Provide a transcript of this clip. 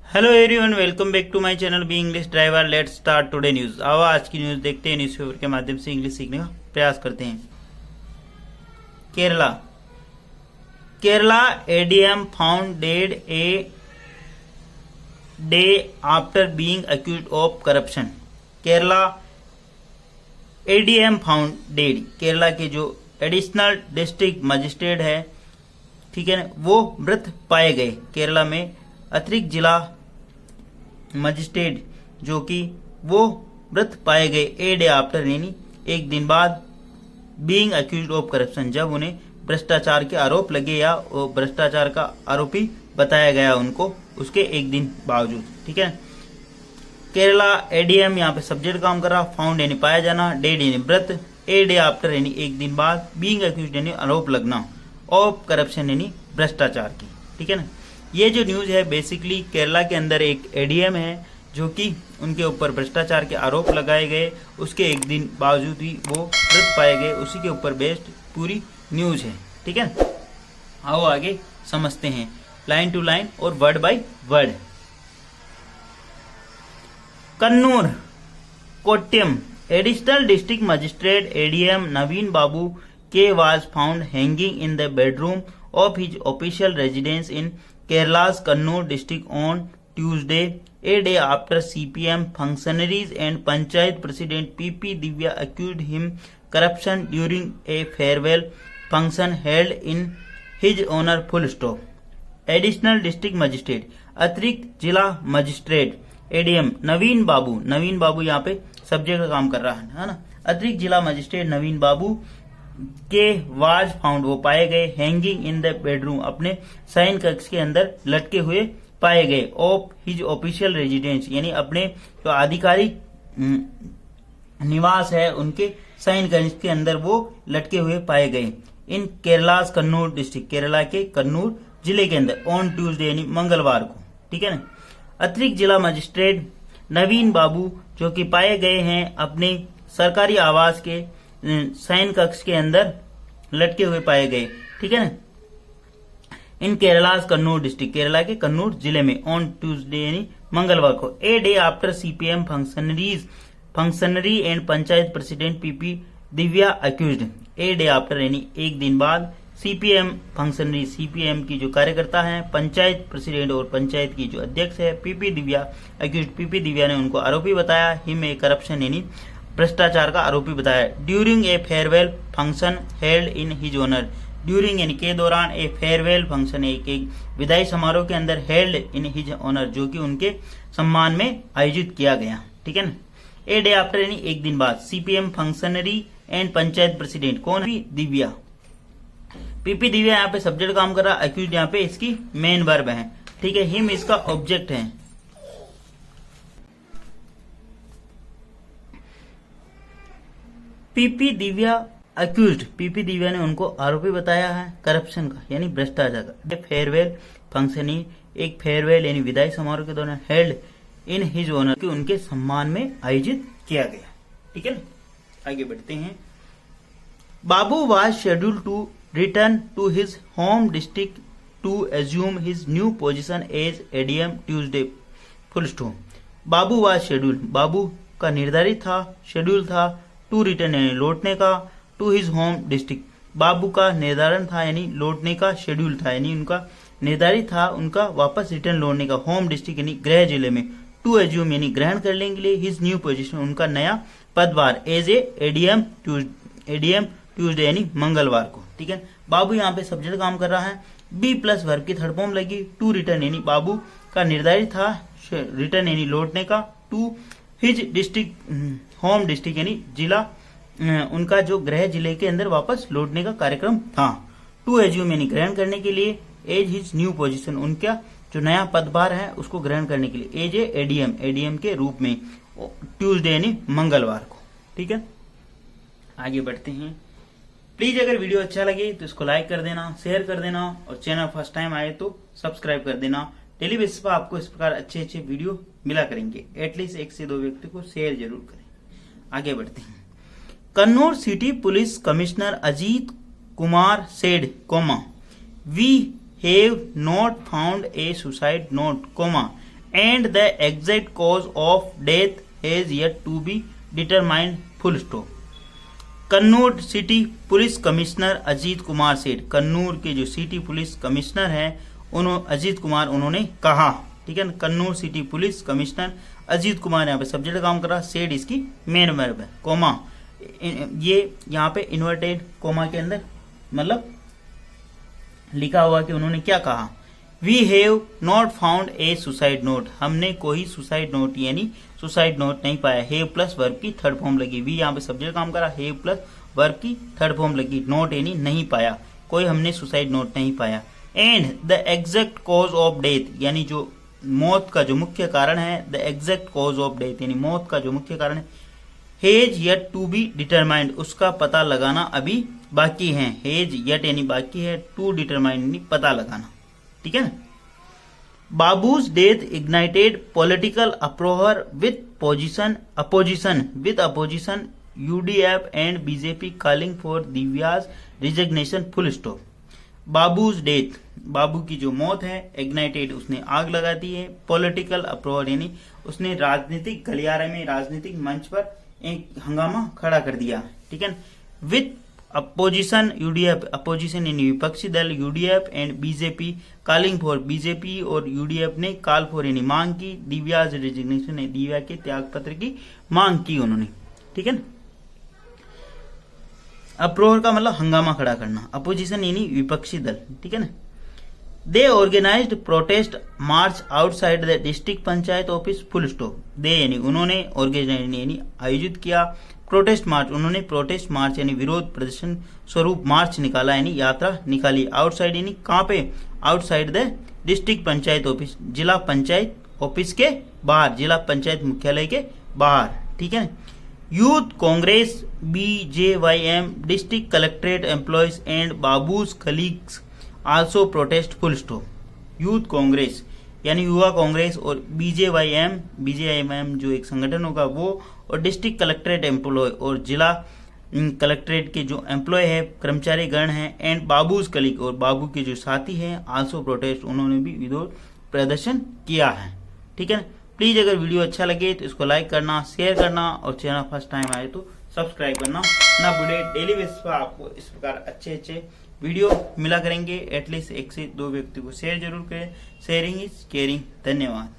Hello everyone, welcome back to my channel B English Driver. Let's start today news. आओ आज की news देखते हैं, न्यूज़पेपर के माध्यम से इंग्लिश सीखने का प्रयास करते हैं। Kerala ADM found dead a day after being accused of corruption. Kerala ADM found dead, Kerala के जो एडिशनल डिस्ट्रिक्ट मजिस्ट्रेट है, ठीक है ना, वो मृत पाए गए। केरला में अतिरिक्त जिला मजिस्ट्रेट जो कि वो मृत पाए गए ए डे आफ्टर, यानी एक दिन बाद, बीइंग अक्यूज्ड ऑफ करप्शन, जब उन्हें भ्रष्टाचार के आरोप लगे या वो भ्रष्टाचार का आरोपी बताया गया उनको उसके एक दिन बावजूद। ठीक है, केरला एडीएम यहाँ पे सब्जेक्ट काम कर रहा, फाउंड यानी पाया जाना, डेड यानी मृत, ए डे आफ्टर यानी एक दिन बाद, बीइंग अक्यूज्ड यानी आरोप लगना, ऑफ करप्शन यानी भ्रष्टाचार की। ठीक है ना, ये जो न्यूज है बेसिकली केरला के अंदर एक एडीएम है जो कि उनके ऊपर भ्रष्टाचार के आरोप लगाए गए, उसके एक दिन बावजूद ही वो मृत पाए गए, उसी के ऊपर बेस्ड पूरी न्यूज है। ठीक है, आओ आगे समझते हैं लाइन टू लाइन और word by word. Kannur Kottayam additional district magistrate ADM Naveen Babu के was found hanging in the bedroom of his official residence in Kerala's Kannur district on Tuesday, a day after CPM functionaries and Panchayat President PP Divya accused him corruption during a farewell function held in his honor. Full stop. Additional District Magistrate, अतिरिक्त जिला magistrate ADM Naveen बाबू यहाँ पे subject का काम कर रहा है ना, अतिरिक्त जिला मजिस्ट्रेट नवीन बाबू के वाज फाउंड, वो पाए गए, हैंगिंग इन द बेडरूम, अपने शयन कक्ष के अंदर लटके हुए पाए गए, ऑफ हिज ऑफिशियल रेजिडेंस यानी अपने जो आधिकारिक निवास है उनके शयन कक्ष के अंदर वो लटके हुए पाए गए। इन केरलास कन्नूर डिस्ट्रिक्ट, केरला के कन्नूर जिले के अंदर, ऑन ट्यूसडे यानी मंगलवार को। ठीक है ना, अतिरिक्त जिला मजिस्ट्रेट नवीन बाबू जो कि पाए गए हैं अपने सरकारी आवास के शयन कक्ष के अंदर लटके हुए पाए गए। ठीक है ना, इन केरलास कन्नूर डिस्ट्रिक्ट, केरला के कन्नूर जिले में, ऑन ट्यूसडे यानी मंगलवार को, a day after CPM functionary and panchayat president PP Divya accused, a day after यानी एक दिन बाद, सीपीएम फंक्शनरी, सीपीएम की जो कार्यकर्ता है, पंचायत प्रेसिडेंट और पंचायत की जो अध्यक्ष है PP Divya accused, PP Divya ने उनको आरोपी बताया, हिम ए करप्शन यानी भ्रष्टाचार का आरोपी बताया, during a farewell function held in his honour, during यानी के दौरान, ए फेयरवेल फंक्शन एक विदाई समारोह के अंदर, हेल्ड इन हिज ऑनर जो कि उनके सम्मान में आयोजित किया गया। ठीक है ना, ए डे आफ्टर यानी एक दिन बाद, CPM functionary and panchayat president कौन है? दिव्या, पीपी दिव्या यहाँ पे सब्जेक्ट काम कर रहा, अक्यूज यहाँ पे इसकी मेन वर्ब है। ठीक है, हिम इसका ऑब्जेक्ट है। PP Divya accused, PP Divya ने उनको आरोपी बताया है करप्शन का यानी भ्रष्टाचार का। फेयरवेल फंक्शन, एक फेयरवेल यानी विदाई समारोह के दौरान, हेल्ड इन हिज ऑनर कि उनके सम्मान में आयोजित किया गया। ठीक है, आगे बढ़ते हैं। Babu was scheduled to return to his home district to assume his new position as ADM Tuesday, full stop. Babu was scheduled, Babu का निर्धारित था, शेड्यूल था, टू रिटर्न यानी लौटने का, टू हिज होम डिस्ट्रिक्ट, बाबू का निर्धारण था यानी लौटने का, शेड्यूल था यानी उनका निर्धारित था उनका वापस रिटर्न लौटने का, होम डिस्ट्रिक्ट यानी गृह जिले में, टू एज्यूम यानी ग्रहण कर लेने के लिए, हिज न्यू पोजीशन उनका नया पदभार, एज ए एडीएम ट्यूसडे यानी मंगलवार को। ठीक है, बाबू यहाँ पे सब्जेक्ट काम कर रहा है, बी प्लस वर्ब की थर्ड फॉर्म लगी, टू रिटर्न यानी बाबू का निर्धारित था, रिटर्न यानी लौटने का, to his district home district यानी जिला, उनका जो गृह जिले के अंदर वापस लौटने का कार्यक्रम था, टू एज्यूम यानी ग्रहण करने के लिए, एज हिज न्यू पोजीशन उनका जो नया पदभार है उसको ग्रहण करने के लिए, एज ए एडीएम के रूप में, ट्यूसडे यानी मंगलवार को। ठीक है, आगे बढ़ते हैं। प्लीज अगर वीडियो अच्छा लगे तो इसको लाइक कर देना, शेयर कर देना और चैनल फर्स्ट टाइम आए तो सब्सक्राइब कर देना। डेली बेसिस पर आपको इस प्रकार अच्छे अच्छे वीडियो मिला करेंगे, एटलीस्ट 1 से 2 व्यक्ति को शेयर जरूर करें। आगे बढ़ते हैं। Kannur city police commissioner Ajith Kumar said, we have not found a suicide note, and the exact cause of death has yet to be determined full stop. Kannur city police commissioner Ajith Kumar said, Kannur के जो सिटी पुलिस कमिश्नर हैं उन्होंने अजीत कुमार उन्होंने कहा, ठीक है ना। Kannur city police commissioner Ajith Kumar यहाँ पे सब्जेक्ट काम कर रहा, सेठ इसकी मेन वर्ब है, कोमा ये यहाँ पे इन्वर्टेड कोमा के अंदर मतलब लिखा हुआ कि उन्होंने क्या कहा। We have not found a suicide note, हमने कोई सुसाइड नोट यानी सुसाइड नोट नहीं पाया। हैव प्लस वर्ब की थर्ड फॉर्म लगी, वी यहाँ पे सब्जेक्ट काम करा, हैव प्लस वर्ब की थर्ड फॉर्म लगी, नोट यानी नहीं पाया, कोई हमने सुसाइड नोट नहीं पाया। And the exact cause of death यानी जो मौत का जो मुख्य कारण है, the exact cause of death यानी मौत का जो मुख्य कारण है, has yet to be determined उसका पता लगाना अभी बाकी है। हेज येट यानी बाकी है, टू डिटरमाइंड यानी पता लगाना, ठीक है ना। Babu's death ignited political uproar with opposition UDF and BJP calling for Divya's resignation full stop. Babu's death, Babu की जो मौत है, इग्नाइटेड उसने आग लगा दी है, पॉलिटिकल अप्रोवर यानी उसने राजनीतिक गलियारे में राजनीतिक मंच पर एक हंगामा खड़ा कर दिया, ठीक है। विथ अपोजिशन यूडीएफ, अपोजिशन यानी विपक्षी दल UDF and BJP calling for, BJP और यूडीएफ ने कॉल फॉर यानी मांग की, दिव्याज रेजिग्नेशन दिव्या के त्याग पत्र की मांग की उन्होंने, ठीक है ना। अप्रोवर का मतलब हंगामा खड़ा करना, अपोजिशन यानी विपक्षी दल, ठीक है ना। They organised protest march outside the district panchayat office full stop. They यानी उन्होंने, ऑर्गेनाइज यानी आयोजित किया, प्रोटेस्ट मार्च उन्होंने प्रोटेस्ट मार्च यानी विरोध प्रदर्शन स्वरूप मार्च निकाला यानी यात्रा निकाली। आउटसाइड यानी कहाँ पे, outside the district panchayat office, जिला पंचायत ऑफिस के बाहर, जिला पंचायत मुख्यालय के बाहर, ठीक है। Youth Congress BJYM district collectorate employees and babus colleagues also protest full stop. Youth Congress यानी युवा कांग्रेस और BJYM जो एक संगठन होगा वो, और डिस्ट्रिक्ट कलेक्ट्रेट एम्प्लॉय और जिला कलेक्ट्रेट के जो एम्प्लॉय है कर्मचारी गण हैं, एंड बाबूज कलीग और बाबू के जो साथी हैं, आल्सो प्रोटेस्ट उन्होंने भी विरोध प्रदर्शन किया है, ठीक है। प्लीज अगर वीडियो अच्छा लगे तो इसको लाइक करना, शेयर करना और चैनल फर्स्ट टाइम आए तो सब्सक्राइब करना ना भूले। डेली बेसिस पर आपको इस प्रकार अच्छे वीडियो मिला करेंगे, एटलीस्ट 1 से 2 व्यक्ति को शेयर जरूर करें। Sharing is caring. धन्यवाद।